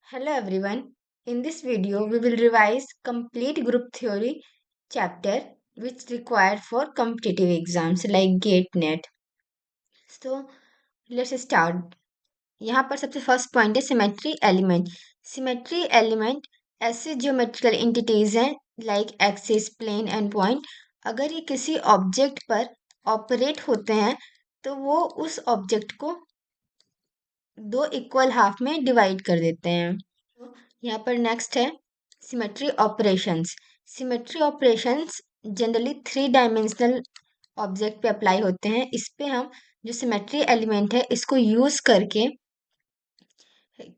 Hello everyone. In this video, we will revise complete group theory chapter which required for competitive exams like GATE NET. So let's start. यहाँ पर सबसे first point है symmetry element. Symmetry element ऐसे geometrical entities हैं like axis, plane and point. अगर ये किसी object पर ऑपरेट होते हैं तो वो उस ऑब्जेक्ट को दो इक्वल हाफ में डिवाइड कर देते हैं. तो यहाँ पर नेक्स्ट है symmetry operations. Symmetry operations generally 3 dimensional object पे अप्लाई होते हैं. इस पे हम जो सिमेट्री एलिमेंट है इसको यूज करके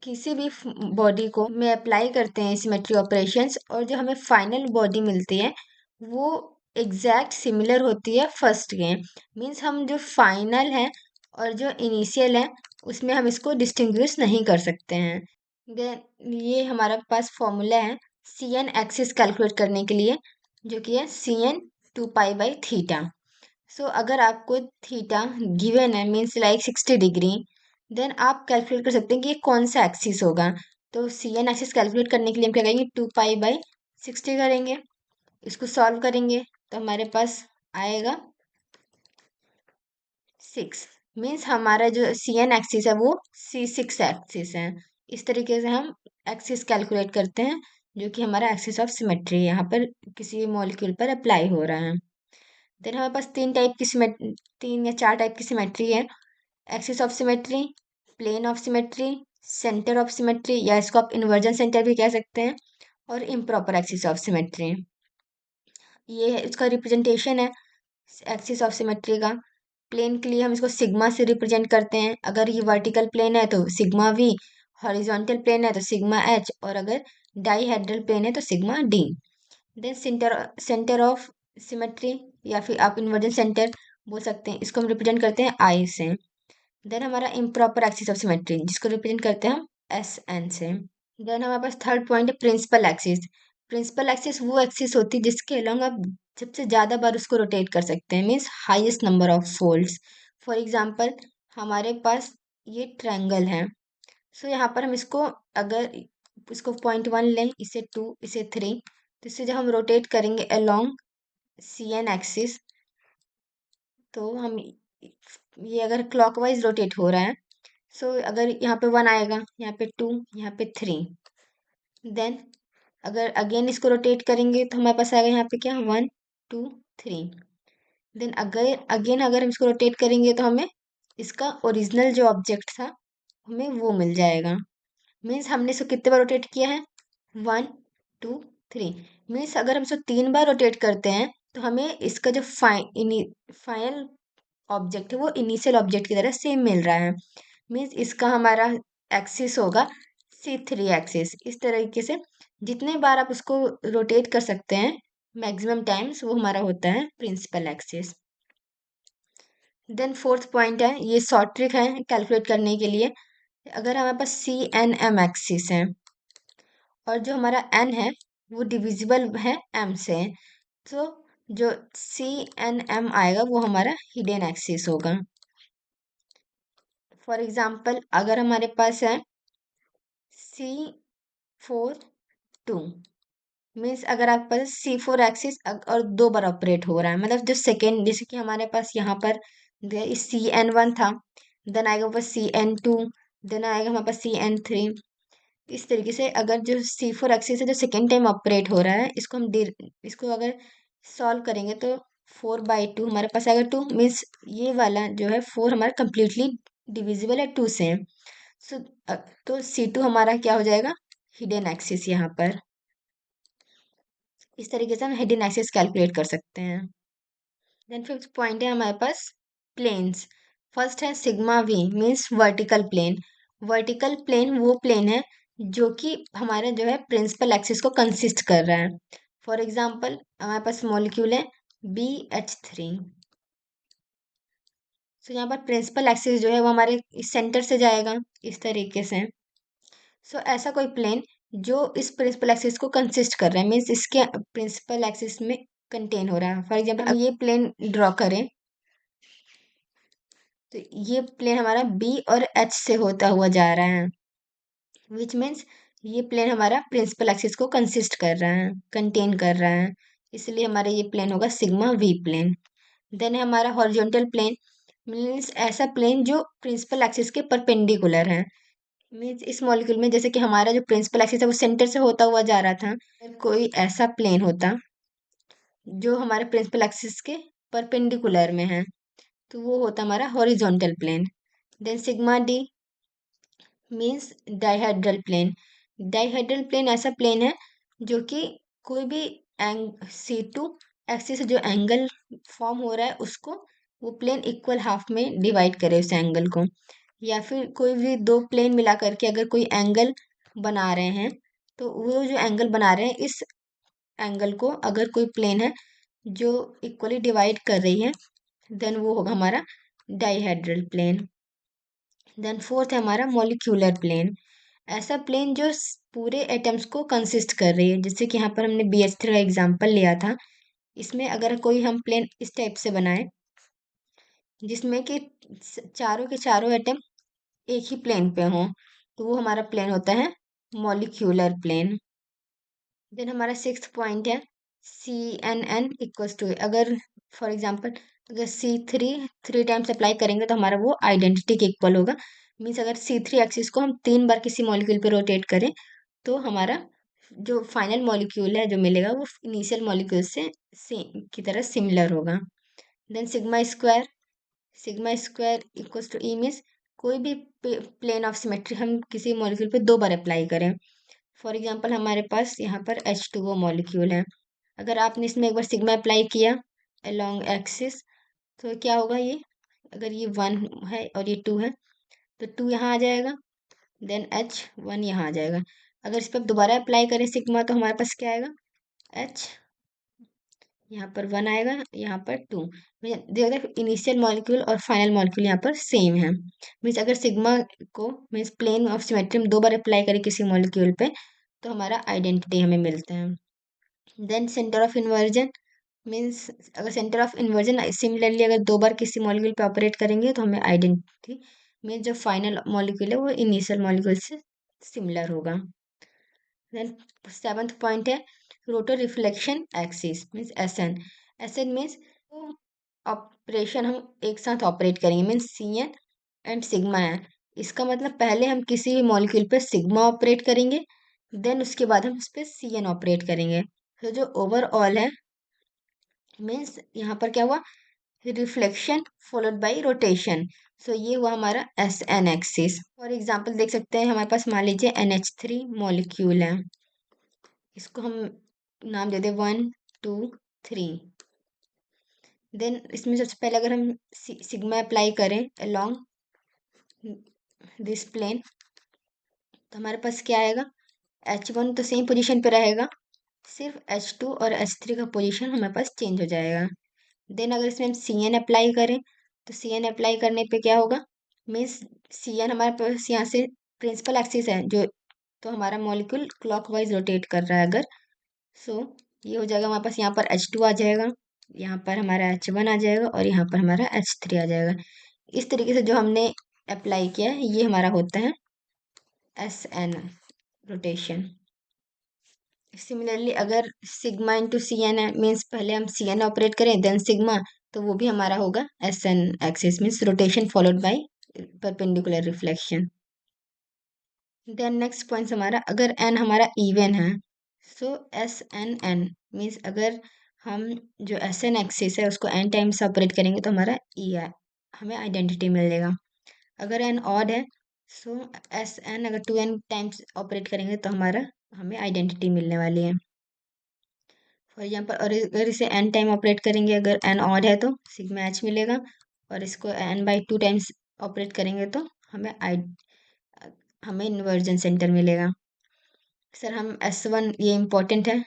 किसी भी बॉडी को में अप्लाई करते हैं सिमेट्री ऑपरेशंस, और जो हमें फाइनल बॉडी मिलती है वो एग्जैक्ट सिमिलर होती है फर्स्ट के. मीन्स हम जो फाइनल है और जो इनिशियल है उसमें हम इसको डिस्टिंग्विश नहीं कर सकते हैं. देन ये हमारा पास फॉर्मूला है सी एन एक्सिस कैलकुलेट करने के लिए, जो कि है सी एन 2π/थीटा. सो अगर आपको थीटा गिवन है मीन्स लाइक 60 डिग्री, देन आप कैलकुलेट कर सकते हैं कि ये कौन सा एक्सिस होगा. तो सी एन एक्सिस कैलकुलेट करने के लिए हम क्या करेंगे, 2π/60 करेंगे. इसको सॉल्व करेंगे तो हमारे पास आएगा 6. मीन्स हमारा जो सी एन एक्सिस है वो C6 एक्सिस है. इस तरीके से हम एक्सिस कैलकुलेट करते हैं, जो कि हमारा एक्सिस ऑफ सिमेट्री यहाँ पर किसी मॉलिक्यूल पर अप्लाई हो रहा है. देन हमारे पास 3 या 4 टाइप की सिमेट्री है. Axis of symmetry, plane of symmetry, centre of symmetry, या इसको आप इन्वर्जन सेंटर भी कह सकते हैं, और इम्प्रॉपर एक्सिस ऑफ सिमेट्री. ये है इसका रिप्रेजेंटेशन है एक्सिस ऑफ सिमेट्री का. प्लेन के लिए हम इसको सिग्मा से रिप्रेजेंट करते हैं. अगर ये वर्टिकल प्लेन है तो सिग्मा वी, हॉरिजॉन्टल प्लेन है तो सिग्मा एच, और अगर डाईहेड्रल प्लेन है तो sigma d. Then centre of symmetry, या फिर आप इन्वर्जन सेंटर बोल सकते हैं, इसको हम रिप्रेजेंट करते हैं आई से. देन हमारा इम्प्रॉपर एक्सिस ऑफ सिमेट्री, जिसको रिप्रेजेंट करते हैं हम एस एन से. देन हमारे पास थर्ड पॉइंट है प्रिंसिपल एक्सिस. प्रिंसिपल एक्सिस वो एक्सिस होती है जिसके अलोंग आप सबसे ज़्यादा बार उसको रोटेट कर सकते हैं, means highest number of folds. For example हमारे पास ये ट्रायंगल है. सो यहाँ पर हम इसको अगर इसको पॉइंट 1 लें, इसे 2, इसे 3, तो इसे जब हम रोटेट करेंगे अलोंग सी एन एक्सिस, तो हम ये अगर क्लॉकवाइज रोटेट हो रहा है, सो अगर यहाँ पे 1 आएगा, यहाँ पे 2, यहाँ पे 3. देन अगर अगेन इसको रोटेट करेंगे तो हमारे पास आएगा यहाँ पे क्या, 1 2 3. देन अगर अगेन अगर हम इसको रोटेट करेंगे तो हमें इसका ओरिजिनल जो ऑब्जेक्ट था हमें वो मिल जाएगा. मीन्स हमने इसको कितने बार रोटेट किया है, 1 2 3. मीन्स अगर हम इसको 3 बार रोटेट करते हैं तो हमें इसका जो फाइनल ऑब्जेक्ट है वो इनिशियल ऑब्जेक्ट की तरह सेम मिल रहा है. मीन्स इसका हमारा एक्सिस होगा C3 एक्सिस. इस तरीके से जितने बार आप उसको रोटेट कर सकते हैं मैक्सिमम टाइम्स, वो हमारा होता है principal axis. Then fourth point है, ये शॉर्ट ट्रिक है कैलकुलेट करने के लिए. अगर हमारे पास CNM एक्सिस है और जो हमारा N है वो डिविजिबल है M से, तो जो CNM आएगा वो हमारा हिडन एक्सिस होगा. फॉर एग्जाम्पल अगर हमारे पास है C4 2, मीन्स अगर आपके पास C4 एक्सिस और 2 बार ऑपरेट हो रहा है, मतलब जो सेकेंड, जैसे कि हमारे पास यहाँ पर CN1 था, देन आएगा ऊपर CN2, देन आएगा हमारे पास CN3. इस तरीके से अगर जो C4 एक्सिस है जो सेकेंड टाइम ऑपरेट हो रहा है, इसको अगर सॉल्व करेंगे तो 4/2 हमारे पास आएगा 2. मीन्स ये वाला जो है 4 हमारा कंप्लीटली डिविजिबल है 2 से. सो तो C2 हमारा क्या हो जाएगा, हिडन एक्सिस यहाँ पर. इस तरीके से हम हिडन एक्सिस कैलकुलेट कर सकते हैं. देन फिफ्थ पॉइंट है हमारे पास प्लेन्स. फर्स्ट है sigma v, means vertical plane. Vertical plane वो प्लेन है जो कि हमारा जो है प्रिंसिपल एक्सिस को कंसिस्ट कर रहा है. फॉर एग्जाम्पल हमारे पास मॉलिक्यूल है BH3. सो यहाँ पर प्रिंसिपल एक्सिस जो है वो हमारे सेंटर से जाएगा इस तरीके से. सो ऐसा कोई प्लेन जो इस प्रिंसिपल एक्सिस को कंसिस्ट कर रहा है, मीन्स इसके प्रिंसिपल एक्सिस में कंटेन हो रहा है. फॉर एग्जाम्पल हम ये प्लेन ड्रॉ करें तो ये प्लेन हमारा B और H से होता हुआ जा रहा है, विच मीन्स ये प्लेन हमारा प्रिंसिपल एक्सिस को कंसिस्ट कर रहा है, कंटेन कर रहा है, इसलिए हमारा ये प्लेन होगा सिग्मा वी प्लेन। देन है हमारा हॉरिजॉन्टल प्लेन, मीन्स ऐसा प्लेन जो प्रिंसिपल एक्सिस के परपेंडिकुलर है। मीन्स इस मॉलिक्यूल में जैसे कि हमारा जो प्रिंसिपल एक्सिस है वो सेंटर से होता हुआ जा रहा था, अगर कोई ऐसा प्लेन होता जो हमारे प्रिंसिपल एक्सिस के परपेंडिकुलर में है, तो वो होता हमारा horizontal plane. Then sigma d means dihedral plane. Dihedral plane ऐसा प्लेन है जो कि कोई भी सी टू एक्सिस से जो एंगल फॉर्म हो रहा है उसको वो प्लेन इक्वल हाफ में डिवाइड करे उस एंगल को, या फिर कोई भी दो प्लेन मिला करके अगर कोई एंगल बना रहे हैं, तो वो जो एंगल बना रहे हैं इस एंगल को अगर कोई प्लेन है जो इक्वली डिवाइड कर रही है, देन वो होगा हमारा डाइहेड्रल प्लेन। देन फोर्थ है हमारा मॉलिक्यूलर प्लेन, ऐसा प्लेन जो पूरे एटम्स को कंसिस्ट कर रही है, जैसे कि यहाँ पर हमने BH3 का एग्जांपल लिया था। इसमें अगर कोई हम प्लेन इस टाइप से बनाए जिसमें कि चारों के चारों एटम एक ही प्लेन पे हों, तो वो हमारा प्लेन होता है मॉलिक्यूलर प्लेन। देन हमारा सिक्स्थ पॉइंट है CNN इक्वल्स टू, अगर फॉर एग्जांपल अगर C3 थ्री टाइम्स अप्लाई करेंगे तो हमारा वो आइडेंटिटी के इक्वल होगा। मीन्स अगर C3 एक्सिस को हम 3 बार किसी मॉलिक्यूल पे रोटेट करें तो हमारा जो फाइनल मॉलिक्यूल है जो मिलेगा वो इनिशियल मॉलिक्यूल से सेम की तरह सिमिलर होगा। Then sigma square equals to E means कोई भी प्लेन ऑफ सिमेट्री हम किसी मॉलिक्यूल पे 2 बार अप्लाई करें। फॉर एग्जांपल हमारे पास यहाँ पर H2O मॉलिक्यूल है, अगर आपने इसमें एक बार सिग्मा अप्लाई किया अलोंग एक्सिस तो क्या होगा, ये अगर ये 1 है और ये 2 है तो 2 यहाँ आ जाएगा, देन H1 यहाँ आ जाएगा। अगर इस पर दोबारा अप्लाई करें सिग्मा तो हमारे पास क्या आएगा, H यहाँ पर 1 आएगा, यहाँ पर 2। देखो इनिशियल मॉलिक्यूल और फाइनल मॉलिक्यूल यहाँ पर सेम है। मीन्स अगर सिग्मा को मीन्स प्लेन ऑफ सिमेट्री में 2 बार अप्लाई करें किसी मॉलिक्यूल पे तो हमारा आइडेंटिटी हमें मिलता है। Then centre of inversion means अगर सेंटर ऑफ इन्वर्जन सिमिलरली अगर 2 बार किसी मॉलिक्यूल पे ऑपरेट करेंगे तो हमें आइडेंटिटी मीन्स जो फाइनल मॉलिक्यूल है वो इनिशियल मॉलिक्यूल से सिमिलर होगा। देन सेवंथ पॉइंट है rotor reflection axis means SN means operation हम एक साथ ऑपरेट करेंगे मीन्स CN एंड सिग्मा है। इसका मतलब पहले हम किसी भी मॉलिक्यूल पे सिग्मा ऑपरेट करेंगे, देन उसके बाद हम उस पर CN ऑपरेट करेंगे। तो जो ओवरऑल है मीन्स यहाँ पर क्या हुआ, रिफ्लेक्शन फॉलोड बाई रोटेशन। सो ये हुआ हमारा SN एक्सिस। फॉर एग्जाम्पल देख सकते हैं हमारे पास मान लीजिए NH3 मॉलिक्यूल है, इसको हम नाम दे दें 1 2 3। देन इसमें सबसे पहले अगर हम सिग्मा अप्लाई करें अलोंग दिस प्लेन तो हमारे पास क्या आएगा, H1 तो सेम पोजीशन पे रहेगा, सिर्फ H2 और H3 का पोजीशन हमारे पास चेंज हो जाएगा। देन अगर इसमें हम CN अप्लाई करें तो CN अप्लाई करने पे क्या होगा, मीन्स CN हमारे पास यहाँ से प्रिंसिपल एक्सिस है जो, तो हमारा मॉलिक्यूल क्लॉकवाइज रोटेट कर रहा है अगर, सो ये हो जाएगा हमारे पास यहाँ पर H2 आ जाएगा, यहाँ पर हमारा H1 आ जाएगा और यहाँ पर हमारा H3 आ जाएगा। इस तरीके से जो हमने अप्लाई किया है ये हमारा होता है SN रोटेशन। सिमिलरली अगर सिग्मा इंटू CN है मीन्स पहले हम CN ऑपरेट करें देन सिग्मा, तो वो भी हमारा होगा SN axis means rotation followed by perpendicular reflection. Then next point हमारा अगर n हमारा इवन है सो SNN मीन्स अगर हम जो SN एक्सिस है उसको n टाइम्स ऑपरेट करेंगे तो हमारा E हमें आइडेंटिटी मिलेगा। अगर n ऑड है सो SN अगर 2n टाइम्स ऑपरेट करेंगे तो हमारा हमें आइडेंटिटी मिलने वाली है। फॉर एग्जाम्पल और अगर इसे n टाइम ऑपरेट करेंगे, अगर n ऑड है तो सिग्मा H मिलेगा, और इसको n/2 टाइम्स ऑपरेट करेंगे तो हमें इन्वर्जन सेंटर मिलेगा। सर हम S1 ये इम्पोर्टेंट है,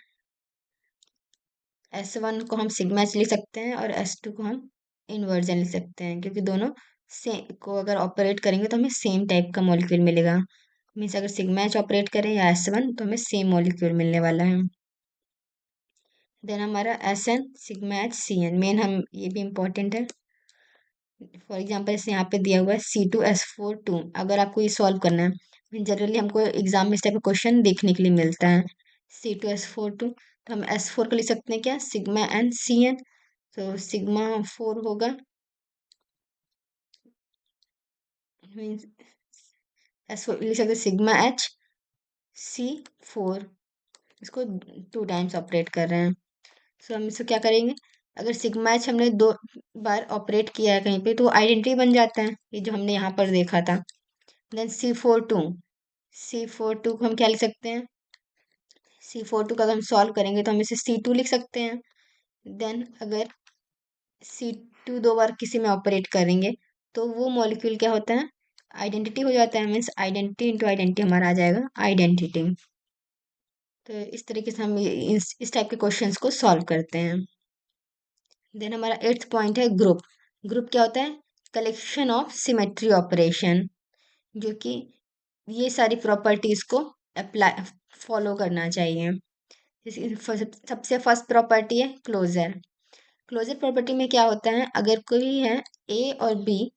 S1 को हम सिग्मा H लिख सकते हैं और S2 को हम इन्वर्जन लिख सकते हैं, क्योंकि दोनों से को अगर ऑपरेट करेंगे तो हमें सेम टाइप का मॉलिक्यूल मिलेगा। मीन्स अगर सिग्मा H ऑपरेट करें या S1 तो हमें सेम मॉलिक्यूल मिलने वाला है। देन हमारा SN sigma H CN main हम ये भी इम्पोर्टेंट है। फॉर एग्जाम्पल इसे यहाँ पे दिया हुआ है C2S4 2, अगर आपको ये सॉल्व करना है जनरली हमको एग्जाम में इस टाइप का क्वेश्चन देखने के लिए मिलता है। C2H4 2, तो हम S4 को लिख सकते हैं क्या, सिग्मा एन सी एन। तो सिग्मा 4 होगा, मीन्स S4 लिख सकते हैं सिग्मा H C4। इसको 2 टाइम्स ऑपरेट कर रहे हैं। सो हम इसको क्या करेंगे, अगर सिग्मा एच हमने 2 बार ऑपरेट किया है कहीं पे तो आइडेंटिटी बन जाता है, ये जो हमने यहाँ पर देखा था। देन C4 2 को हम क्या लिख सकते हैं, C4 2 का अगर हम सॉल्व करेंगे तो हम इसे C2 लिख सकते हैं। देन अगर C2 2 बार किसी में ऑपरेट करेंगे तो वो मॉलिक्यूल क्या होता है, आइडेंटिटी हो जाता है। मीन्स आइडेंटिटी इंटू आइडेंटिटी हमारा आ जाएगा आइडेंटिटी। तो इस तरीके से हम इस टाइप के क्वेश्चंस को सॉल्व करते हैं। देन हमारा 8th पॉइंट है ग्रुप। ग्रुप क्या होता है, कलेक्शन ऑफ सिमेट्री ऑपरेशन, जो कि ये सारी प्रॉपर्टीज को अप्लाई फॉलो करना चाहिए। सबसे फर्स्ट प्रॉपर्टी है क्लोजर। क्लोजर प्रॉपर्टी में क्या होता है, अगर कोई है ए और बी,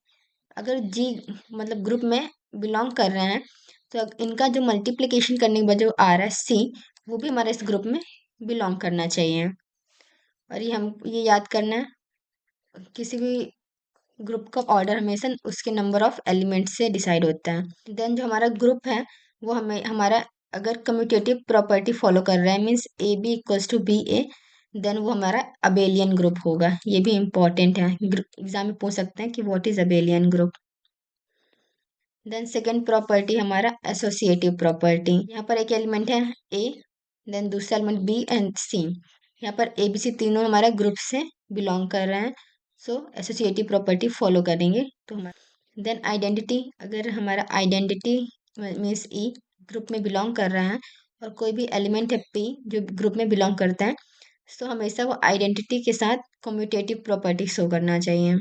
अगर जी मतलब ग्रुप में बिलोंग कर रहे हैं, तो इनका जो मल्टीप्लिकेशन करने के बाद जो आ रहा है सी, वो भी हमारे इस ग्रुप में बिलोंग करना चाहिए। और ये याद करना है, किसी भी ग्रुप का ऑर्डर हमेशा उसके नंबर ऑफ एलिमेंट से डिसाइड होता है। देन जो हमारा ग्रुप है वो हमें हमारा अगर कम्यूटेटिव प्रॉपर्टी फॉलो कर रहा है, means a B equals to B a, then वो हमारा अबेलियन ग्रुप होगा। ये भी इम्पोर्टेंट है, एग्जाम में पूछ सकते हैं कि what is abelian group. Then second property हमारा एसोसिएटिव प्रॉपर्टी। यहाँ पर एक एलिमेंट है ए, देन दूसरा एलिमेंट बी एंड सी। यहाँ पर ए बी सी तीनों हमारा ग्रुप से बिलोंग कर रहे हैं, सो एसोसिएटिव प्रॉपर्टी फॉलो करेंगे तो हमारा। देन आइडेंटिटी, अगर हमारा आइडेंटिटी मीन्स ई ग्रुप में बिलोंग कर रहा है और कोई भी एलिमेंट है पी जो ग्रुप में बिलोंग करता है, तो हमेशा वो आइडेंटिटी के साथ कम्यूटेटिव प्रॉपर्टी शो करना चाहिए।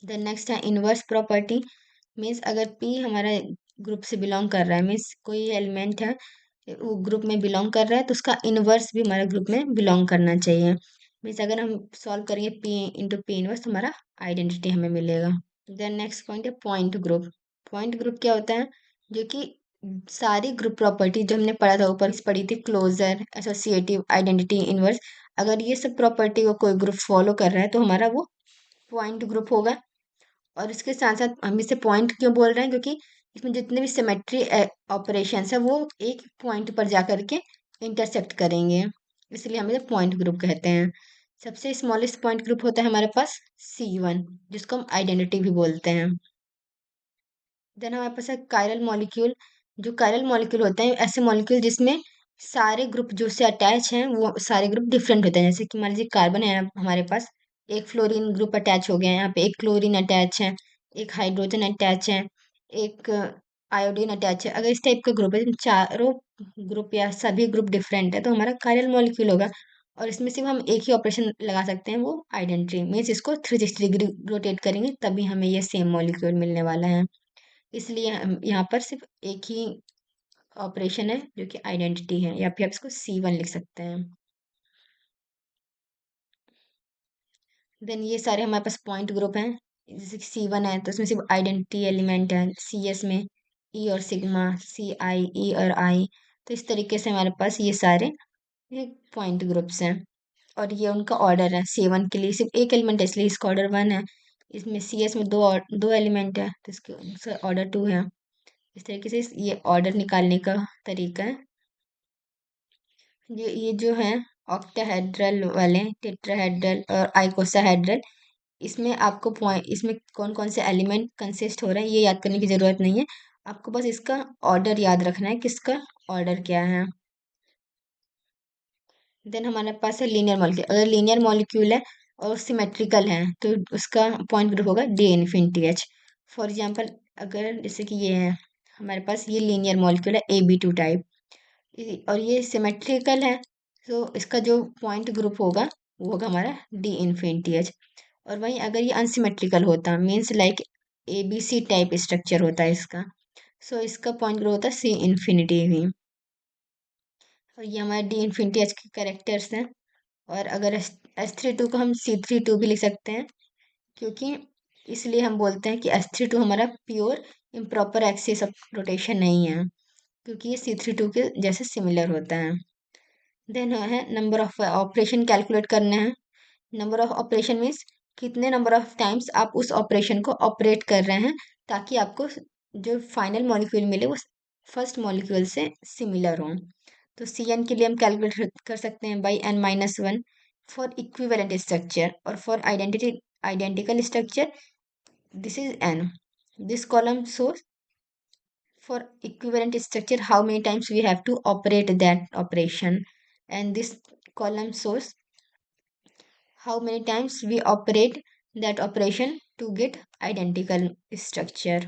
देन नेक्स्ट है इनवर्स प्रॉपर्टी। मीन्स अगर पी हमारा ग्रुप से बिलोंग कर रहा है, मीन्स कोई एलिमेंट है वो ग्रुप में बिलोंग कर रहा है, तो उसका इनवर्स भी हमारे ग्रुप में बिलोंग करना चाहिए। मीन्स अगर हम सॉल्व करेंगे पी इंटू पी इनवर्स, तो हमारा आइडेंटिटी हमें मिलेगा। देन नेक्स्ट पॉइंट है पॉइंट ग्रुप। पॉइंट ग्रुप क्या होता है, जो कि सारी ग्रुप प्रॉपर्टी जो हमने पढ़ा था ऊपर पढ़ी थी, क्लोजर, एसोसिएटिव, आइडेंटिटी, इनवर्स, अगर ये सब प्रॉपर्टी को कोई ग्रुप फॉलो कर रहा है तो हमारा वो पॉइंट ग्रुप होगा। और इसके साथ साथ हम इसे पॉइंट क्यों बोल रहे हैं, क्योंकि इसमें जितने भी सिमेट्री ऑपरेशंस है वो एक पॉइंट पर जा करके इंटरसेक्ट करेंगे, इसलिए हम इसे पॉइंट ग्रुप कहते हैं। सबसे स्मॉलेस्ट पॉइंट ग्रुप होता है हमारे पास C1, जिसको हम आइडेंटिटी भी बोलते हैं। देन हमारे पास है कायरल मॉलिक्यूल। जो कायरल मॉलिक्यूल होते हैं ऐसे मॉलिक्यूल जिसमें सारे ग्रुप जो से अटैच हैं वो सारे ग्रुप डिफरेंट होते हैं। जैसे कि मान लीजिए कार्बन है हमारे पास, एक फ्लोरीन ग्रुप अटैच हो गया है, यहाँ पे एक क्लोरीन अटैच है, एक हाइड्रोजन अटैच है, एक आयोडीन अटैच है। अगर इस टाइप का ग्रुप है, चारों ग्रुप या सभी ग्रुप डिफरेंट है, तो हमारा कायरल मॉलिक्यूल होगा। और इसमें सिर्फ हम एक ही ऑपरेशन लगा सकते हैं, वो आइडेंटिटी मीन्स इसको 360 डिग्री रोटेट करेंगे तभी हमें ये सेम मॉलिक्यूल मिलने वाला है। इसलिए हम यहाँ पर सिर्फ एक ही ऑपरेशन है जो कि आइडेंटिटी है, या फिर आप इसको C1 लिख सकते हैं। देन ये सारे हमारे पास पॉइंट ग्रुप हैं। जैसे C1 है तो इसमें सिर्फ आइडेंटिटी एलिमेंट है, CS में E और सिग्मा, CI E और I। तो इस तरीके से हमारे पास ये सारे ये पॉइंट ग्रुप्स हैं। और ये उनका ऑर्डर है, C1 के लिए सिर्फ एक एलिमेंट है इसलिए इसका ऑर्डर 1 है। इसमें CS में दो एलिमेंट है तो इसका ऑर्डर 2 है। इस तरीके से ये ऑर्डर निकालने का तरीका है। ये जो है ऑक्टाहेड्रल वाले, टेट्राहेड्रल और आइकोसाहेड्रल, इसमें आपको पॉइंट, इसमें कौन कौन से एलिमेंट कंसिस्ट हो रहे हैं ये याद करने की जरूरत नहीं है, आपको बस इसका ऑर्डर याद रखना है, किसका ऑर्डर क्या है। देन हमारे पास है लीनियर मॉलिक्यूल। अगर लीनियर मॉलिक्यूल है और सिमेट्रिकल है तो उसका पॉइंट ग्रुप होगा D infinity H। For example अगर जैसे कि ये है हमारे पास, ये लीनियर मॉलिक्यूल है AB2 टाइप, और ये सिमेट्रिकल है, तो इसका जो पॉइंट ग्रुप होगा वो होगा हमारा D इन्फिनिटी H। और वहीं अगर ये अनसिमेट्रिकल होता, means like ABC type structure होता है इसका, सो इसका पॉइंट ग्रुप होता है C इन्फिनिटी भी। और ये हमारे D इन्फिनिटी H के करेक्टर्स हैं। और अगर S32 को हम C32 भी लिख सकते हैं, क्योंकि इसलिए हम बोलते हैं कि S32 हमारा pure improper axis of rotation नहीं है, क्योंकि ये C32 के जैसे सिमिलर होता है। देन है नंबर ऑफ ऑपरेशन कैलकुलेट करने हैं। नंबर ऑफ ऑपरेशन मीन्स कितने नंबर ऑफ टाइम्स आप उस ऑपरेशन को ऑपरेट कर रहे हैं, ताकि आपको जो फाइनल मॉलिक्यूल मिले वो फर्स्ट मॉलिक्यूल से सिमिलर हो। तो Cn के लिए हम कैलकुलेट कर सकते हैं by n-1 for equivalent structure, और for identical structure this is n. This column shows for equivalent structure how many times we have to operate that operation, and this column shows how many times we operate that operation to get identical structure.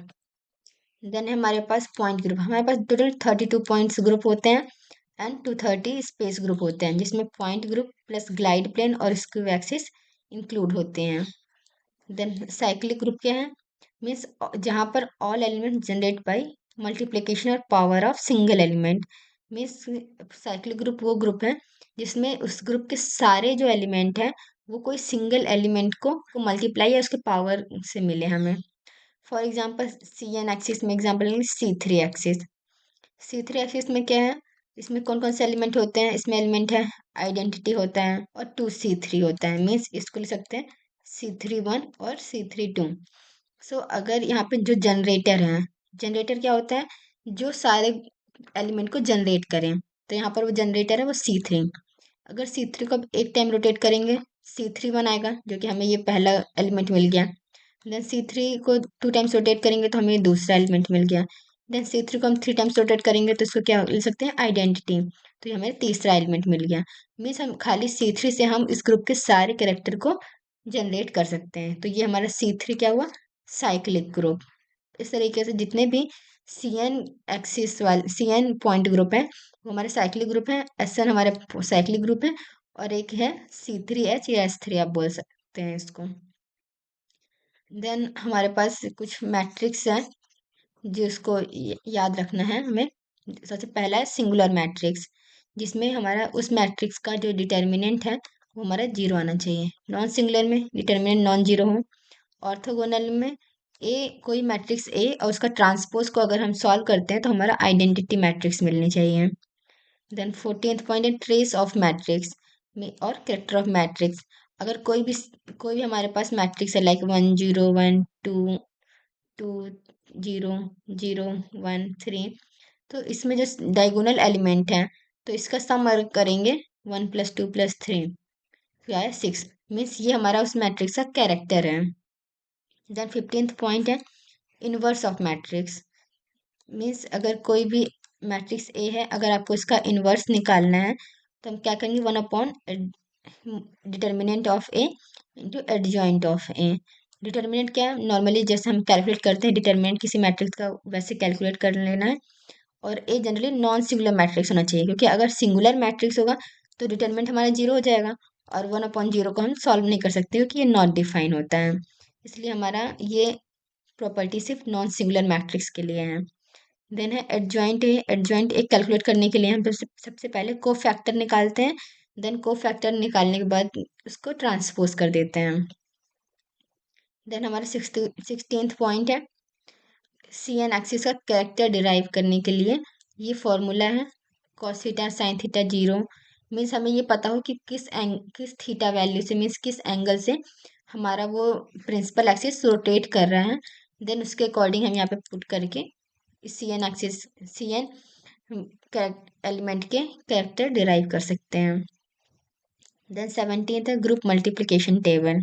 Then हमारे पास point group, हमारे पास total 32 points group होते हैं and 230 space group होते हैं, जिसमें point group plus glide plane और skew axis include होते हैं। देन साइक्लिक ग्रुप क्या है, मीन्स जहाँ पर all element generate by multiplication और power of single element. Means cyclic group वो ग्रुप है जिसमें उस ग्रुप के सारे जो एलिमेंट हैं वो कोई सिंगल एलिमेंट को मल्टीप्लाई या उसके पावर से मिले हमें। फॉर एग्जाम्पल CN एक्सिस में एग्जाम्पल लेंगे C3 एक्सिस। C3 एक्सिस में क्या है, इसमें कौन कौन से एलिमेंट होते हैं, इसमें एलिमेंट है आइडेंटिटी होता है और 2C3 होता है, मीन्स इसको लिख सकते हैं C31 और C32। सो अगर यहाँ पे जो जनरेटर है, जनरेटर क्या होता है, जो सारे एलिमेंट को जनरेट करें, तो यहाँ पर वो जनरेटर है वो C3। अगर C3 को अब एक टाइम रोटेट करेंगे C31 आएगा, जो कि हमें ये पहला एलिमेंट मिल गया। देन C3 को 2 टाइम्स रोटेट करेंगे तो हमें दूसरा एलिमेंट मिल गया। देन C3 को हम 3 टाइम्स रोटेट करेंगे तो इसको क्या लिख सकते हैं, आइडेंटिटी, तो ये हमें तीसरा एलिमेंट मिल गया। मीन्स हम खाली C3 से हम इस ग्रुप के सारे कैरेक्टर को जनरेट कर सकते हैं। तो ये हमारा C3 क्या हुआ, साइक्लिक ग्रुप। इस तरीके से जितने भी CN एक्सिस वाले CN पॉइंट ग्रुप है वो हमारे साइक्लिक ग्रुप है, SN हमारे साइक्लिक ग्रुप है, और एक है C3H या S3 आप बोल सकते हैं इसको। देन हमारे पास कुछ मैट्रिक्स हैं जिसको याद रखना है हमें। सबसे पहला है सिंगुलर मैट्रिक्स, जिसमें हमारा उस मैट्रिक्स का जो डिटर्मिनेंट है वो हमारा 0 आना चाहिए। नॉन सिंगुलर में डिटर्मिनेंट नॉन जीरो हो। ऑर्थोगोनल में ए कोई मैट्रिक्स ए और उसका ट्रांसपोज को अगर हम सॉल्व करते हैं तो हमारा आइडेंटिटी मैट्रिक्स मिलनी चाहिए। देन 14th पॉइंट है ट्रेस ऑफ मैट्रिक्स में और कैरेक्टर ऑफ मैट्रिक्स। अगर कोई भी हमारे पास मैट्रिक्स है लाइक 1 0 1 2 2 0 0 1 3, तो इसमें जो डायगोनल एलिमेंट है तो इसका सम अगर करेंगे 1 + 2 + 3 क्या है 6, मीन्स ये हमारा उस मैट्रिक्स का कैरेक्टर है। देन 15th पॉइंट है इनवर्स ऑफ मैट्रिक्स, मीन्स अगर कोई भी मैट्रिक्स ए है, अगर आपको इसका इनवर्स निकालना है तो हम क्या करेंगे, 1 determinant of A into adjoint of A. Determinant क्या है, नॉर्मली जैसे हम कैलकुलेट करते हैं डिटर्मिनेंट किसी मैट्रिक्स का वैसे कैलकुलेट कर लेना है। और ए जनरली नॉन सिंगुलर मैट्रिक्स होना चाहिए, क्योंकि अगर सिंगुलर मैट्रिक्स होगा तो डिटर्मिनेंट हमारा 0 हो जाएगा और 1/0 को हम सॉल्व नहीं कर सकते क्योंकि ये नॉट डिफाइन होता है। इसलिए हमारा ये प्रॉपर्टी सिर्फ नॉन सिंगुलर मैट्रिक्स के लिए है। देन है एडजॉइंट है, एडजॉइंट एक कैलकुलेट करने के लिए हम सबसे पहले को फैक्टर निकालते हैं। देन को फैक्टर निकालने के बाद उसको ट्रांसपोज कर देते हैं। देन हमारा 16th पॉइंट है CN एक्सिस का कैरेक्टर डिराइव करने के लिए ये फॉर्मूला है cos theta sin theta 0। Means हमें ये पता हो कि किस थीटा वैल्यू से, मीन्स किस एंगल से हमारा वो प्रिंसिपल एक्सिस रोटेट कर रहा है। देन उसके अकॉर्डिंग हम यहाँ पे पुट करके CN एक्सिस CN एलिमेंट के कैरेक्टर डिराइव कर सकते हैं। देन 17th है ग्रुप मल्टीप्लिकेशन टेबल।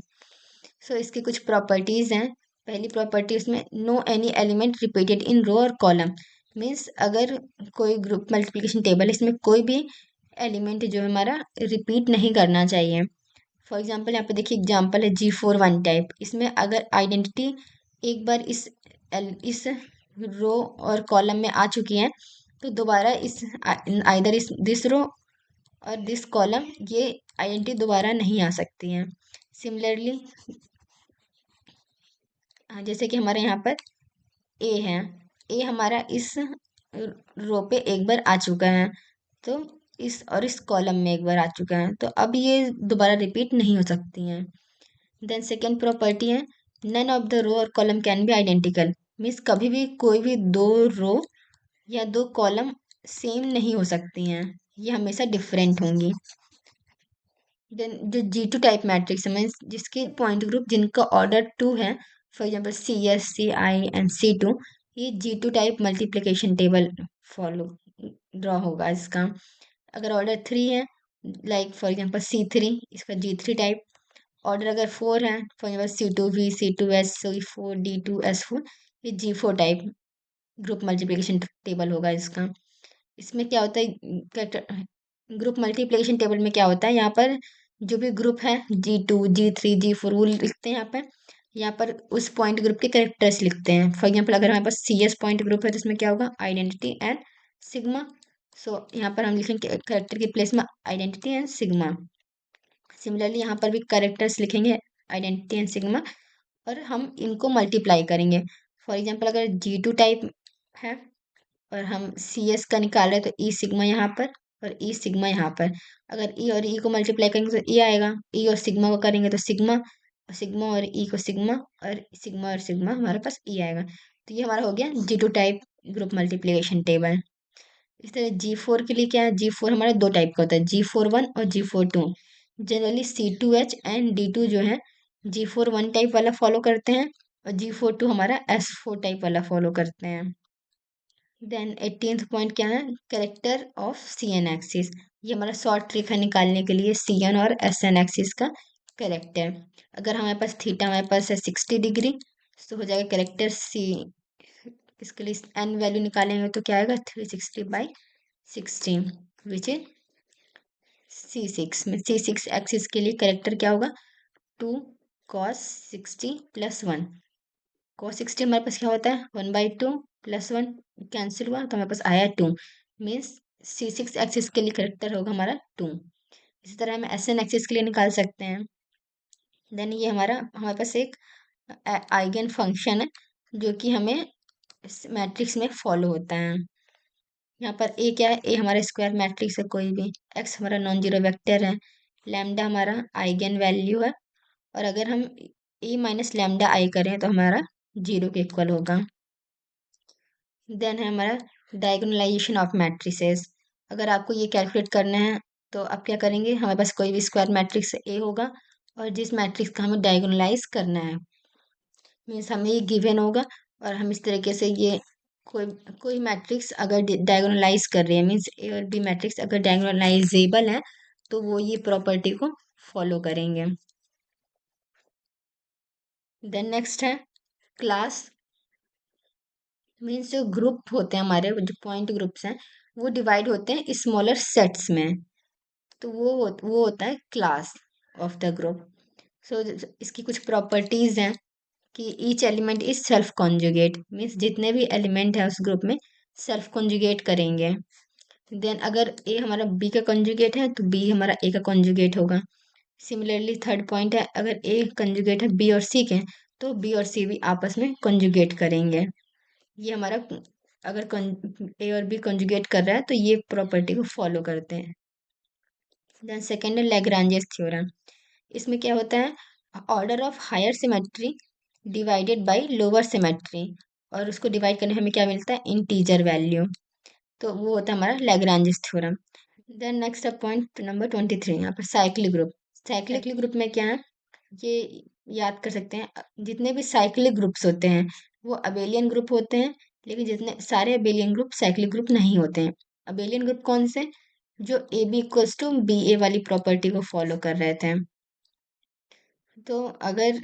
सो इसकी कुछ प्रॉपर्टीज हैं। पहली प्रॉपर्टी उसमें no any element repeated in row और कॉलम, मीन्स अगर कोई ग्रुप मल्टीप्लिकेशन टेबल है इसमें कोई भी एलिमेंट जो हमारा रिपीट नहीं करना चाहिए। फॉर एग्जांपल यहाँ पे देखिए एग्जांपल है G4 1 टाइप, इसमें अगर आइडेंटिटी एक बार इस रो और कॉलम में आ चुकी है तो दोबारा इस आइदर इस दिस रो और दिस कॉलम ये आइडेंटिटी दोबारा नहीं आ सकती है। सिमिलरली जैसे कि हमारे यहाँ पर ए है, ए हमारा इस रो पे एक बार आ चुका है, तो इस कॉलम में एक बार आ चुका है, तो अब ये दोबारा रिपीट नहीं हो सकती हैं। देन सेकेंड प्रॉपर्टी है नन ऑफ द रो और column can be identical, means कभी भी कोई भी दो रो या दो कॉलम सेम नहीं हो सकती हैं, ये हमेशा डिफरेंट होंगी। देन जो G2 टाइप मैट्रिक्स है मीन्स जिसके पॉइंट ग्रुप जिनका ऑर्डर 2 है, for example CS, CI and C2, ये G2 type multiplication table follow draw होगा इसका। अगर ऑर्डर 3 है, लाइक फॉर एग्जांपल C3, इसका G3 टाइप। ऑर्डर अगर 4 है, for example C2V, C2S, C4, D2, S4, ये G4 type group multiplication table होगा इसका। इसमें क्या होता है, ग्रुप मल्टीप्लिकेशन टेबल में क्या होता है, यहाँ पर जो भी ग्रुप है G2, G3, G4 वो लिखते हैं यहाँ पर उस पॉइंट ग्रुप के कैरेक्टर्स लिखते हैं। फॉर एग्जाम्पल अगर हमारे पास CS पॉइंट ग्रुप है तो इसमें क्या होगा, आइडेंटिटी एंड सिग्मा। सो यहाँ पर हम लिखेंगे कैरेक्टर के प्लेस में आइडेंटिटी एंड सिग्मा। सिमिलरली यहाँ पर भी कैरेक्टर्स लिखेंगे आइडेंटिटी एंड सिग्मा, और हम इनको मल्टीप्लाई करेंगे। फॉर एग्जाम्पल अगर G2 टाइप है और हम CS का निकाल रहे हैं तो ई सिग्मा यहाँ पर और ई सिग्मा यहाँ पर। अगर ई और ई को मल्टीप्लाई करेंगे तो ई आएगा, ई और सिग्मा को करेंगे तो सिग्मा, और सिग्मा और ई को सिग्मा, और सिग्मा हमारे पास ई आएगा। तो ये हमारा हो गया G2 type group multiplication table. इस तरह G4 के लिए क्या है, G4 हमारा दो टाइप का होता है, G4 1 और G4 2। Generally C2H and D2 जो है G4 1 टाइप वाला फॉलो करते हैं, और G4 2 हमारा S4 टाइप वाला फॉलो करते हैं। देन 18th पॉइंट क्या है, करेक्टर ऑफ CN एक्सिस। ये हमारा शॉर्ट ट्रिक है निकालने के लिए CN और SN एक्सिस का करेक्टर। अगर हमारे पास थीटा हमारे पास है 60 डिग्री, तो हो जाएगा करेक्टर C। इसके लिए N वैल्यू निकालेंगे तो क्या आएगा, 360/60, विच इज C6 में। C6 एक्सिस के लिए करेक्टर क्या होगा, 2 cos 60 + 1। cos 60 हमारे पास क्या होता है, 1/2 + 1 कैंसिल हुआ तो हमारे पास आया 2। मीन्स C6 एक्सिस के लिए करेक्टर होगा हमारा 2। इसी तरह हम SN एक्सिस के लिए निकाल सकते हैं। देन ये हमारे पास एक आइगन फंक्शन है जो कि हमें मैट्रिक्स में फॉलो होता है। यहाँ पर ए क्या है, ए हमारा स्क्वायर मैट्रिक्स है कोई भी, एक्स हमारा नॉन जीरो वेक्टर है, लैम्डा हमारा आइगन वैल्यू है, और अगर हम ए माइनस लैम्डा आई करें तो हमारा 0 के इक्वल होगा। देन है हमारा डायगोनलाइजेशन ऑफ मैट्रिसेस। अगर आपको ये कैलकुलेट करना है तो आप क्या करेंगे, हमारे पास कोई भी स्क्वायर मैट्रिक्स ए होगा और जिस मैट्रिक्स का हमें डायगोनलाइज करना है, मीन्स हमें ये गिवन होगा, और हम इस तरीके से ये कोई कोई मैट्रिक्स अगर डायगोनलाइज कर रही है, मीन्स ए और बी मैट्रिक्स अगर डायगोनलाइजेबल है तो वो ये प्रॉपर्टी को फॉलो करेंगे। देन नेक्स्ट है क्लास। मीन्स जो ग्रुप होते हैं हमारे, जो पॉइंट ग्रुप्स हैं वो डिवाइड होते हैं स्मॉलर सेट्स में, तो वो होता है क्लास ऑफ द ग्रुप। सो इसकी कुछ प्रॉपर्टीज हैं कि each element is self conjugate, means जितने भी एलिमेंट है उस ग्रुप में सेल्फ कॉन्जुगेट करेंगे। देन अगर ए हमारा बी का कॉन्जुगेट है तो बी हमारा ए का कॉन्जुगेट होगा। सिमिलरली थर्ड पॉइंट है, अगर ए कॉन्जुगेट है बी और सी के तो बी और सी भी आपस में कॉन्जुगेट करेंगे। ये हमारा अगर ए और बी कॉन्जुगेट कर रहा है तो ये प्रॉपर्टी को फॉलो करते हैं। देन सेकेंड है लैग्रांजेस थ्योरम। इसमें क्या होता है, order of higher symmetry divided by lower symmetry, और उसको डिवाइड करने हमें क्या मिलता है, इंटीजर वैल्यू, तो वो होता है हमारा लैग्रांजेस थ्योरम। देन नेक्स्ट है पॉइंट नंबर 23, यहाँ पर साइक्लिक ग्रुप। साइक्लिक ग्रुप में क्या है, ये याद कर सकते हैं, जितने भी साइक्लिक ग्रुप्स होते हैं वो अबेलियन ग्रुप होते हैं, लेकिन जितने सारे अबेलियन ग्रुप साइक्लिक ग्रुप नहीं होते हैं। अबेलियन ग्रुप कौन से, जो A B equals to B A वाली प्रॉपर्टी को फॉलो कर रहे थे। तो अगर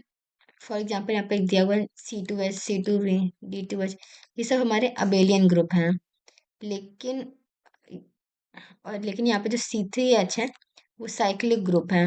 फॉर एग्जाम्पल यहाँ पे दिया हुआ है C2H, C2V, D2H, ये सब हमारे अबेलियन ग्रुप हैं, लेकिन यहाँ पे जो C3H है वो साइक्लिक ग्रुप है।